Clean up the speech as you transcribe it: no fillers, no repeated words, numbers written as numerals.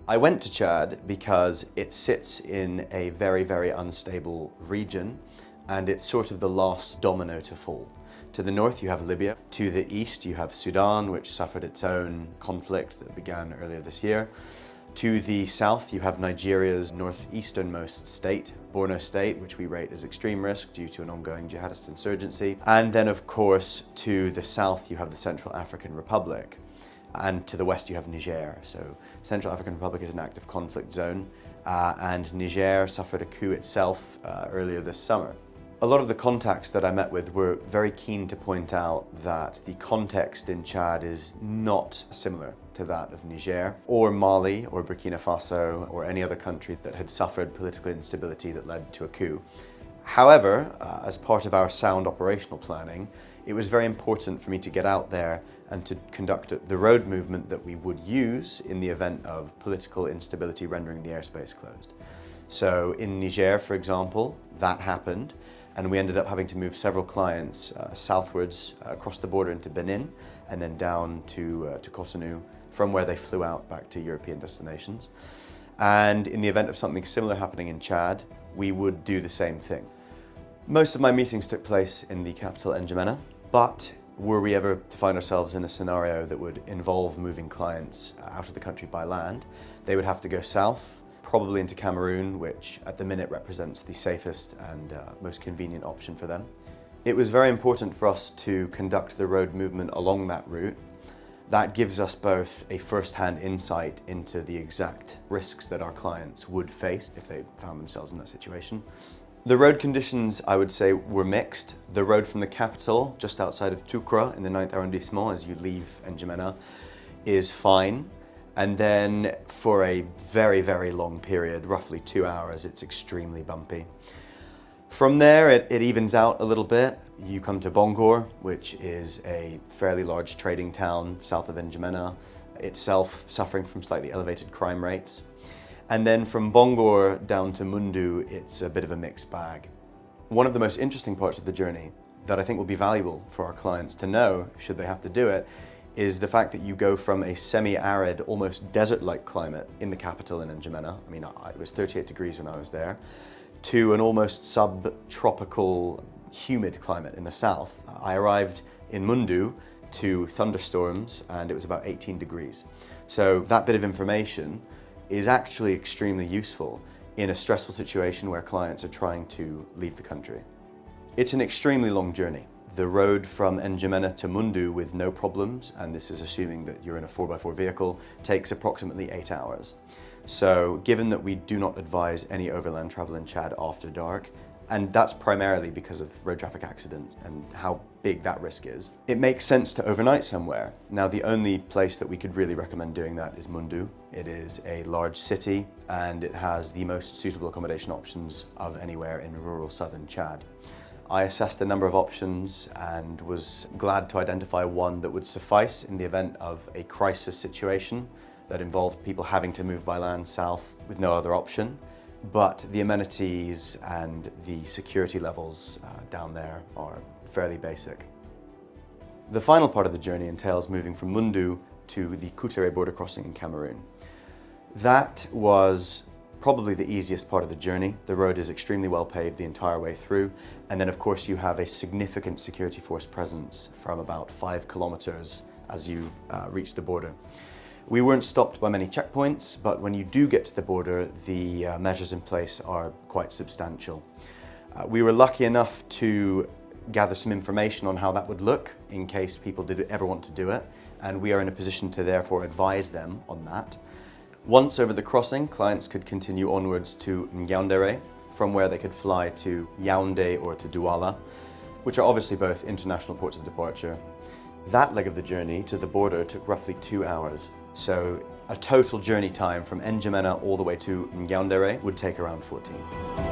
I went to Chad because it sits in a very, very unstable region, and it's sort of the last domino to fall. To the north you have Libya, to the east you have Sudan, which suffered its own conflict that began earlier this year. To the south you have Nigeria's northeasternmost state, Borno State, which we rate as extreme risk due to an ongoing jihadist insurgency. And then of course to the south you have the Central African Republic. And to the west you have Niger. So Central African Republic is an active conflict zone, and Niger suffered a coup itself earlier this summer. A lot of the contacts that I met with were very keen to point out that the context in Chad is not similar to that of Niger, or Mali, or Burkina Faso, or any other country that had suffered political instability that led to a coup. However, as part of our sound operational planning, it was very important for me to get out there and to conduct the road movement that we would use in the event of political instability rendering the airspace closed. So in Niger, for example, that happened, and we ended up having to move several clients southwards across the border into Benin and then down to Cotonou, from where they flew out back to European destinations. And in the event of something similar happening in Chad, we would do the same thing. Most of my meetings took place in the capital, N'Djamena, but were we ever to find ourselves in a scenario that would involve moving clients out of the country by land, they would have to go south, probably into Cameroon, which at the minute represents the safest and most convenient option for them. It was very important for us to conduct the road movement along that route. That gives us both a first-hand insight into the exact risks that our clients would face if they found themselves in that situation. The road conditions, I would say, were mixed. The road from the capital, just outside of Toukra in the 9th arrondissement as you leave N'Djamena, is fine. And then for a very, very long period, roughly 2 hours, it's extremely bumpy. From there, it evens out a little bit. You come to Bongor, which is a fairly large trading town south of N'Djamena, itself suffering from slightly elevated crime rates. And then from Bongor down to Mundu, it's a bit of a mixed bag. One of the most interesting parts of the journey that I think will be valuable for our clients to know, should they have to do it, is the fact that you go from a semi-arid, almost desert-like climate in the capital in N'Djamena, I mean, it was 38 degrees when I was there, to an almost subtropical, humid climate in the south. I arrived in Mundu to thunderstorms and it was about 18 degrees. So that bit of information is actually extremely useful in a stressful situation where clients are trying to leave the country. It's an extremely long journey. The road from N'Djamena to Mundu with no problems, and this is assuming that you're in a 4x4 vehicle, takes approximately 8 hours. So given that we do not advise any overland travel in Chad after dark, and that's primarily because of road traffic accidents and how big that risk is, it makes sense to overnight somewhere. Now, the only place that we could really recommend doing that is Mundu. It is a large city and it has the most suitable accommodation options of anywhere in rural southern Chad. I assessed a number of options and was glad to identify one that would suffice in the event of a crisis situation that involved people having to move by land south with no other option. But the amenities and the security levels down there are fairly basic. The final part of the journey entails moving from Mundu to the Koutere border crossing in Cameroon. That was probably the easiest part of the journey. The road is extremely well paved the entire way through, and then of course you have a significant security force presence from about 5 kilometers as you reach the border. We weren't stopped by many checkpoints, but when you do get to the border, the measures in place are quite substantial. We were lucky enough to gather some information on how that would look in case people did ever want to do it, and we are in a position to therefore advise them on that. Once over the crossing, clients could continue onwards to Ngaoundéré, from where they could fly to Yaoundé or to Douala, which are obviously both international ports of departure. That leg of the journey to the border took roughly 2 hours. So a total journey time from N'Djamena all the way to Ngaoundéré would take around 14.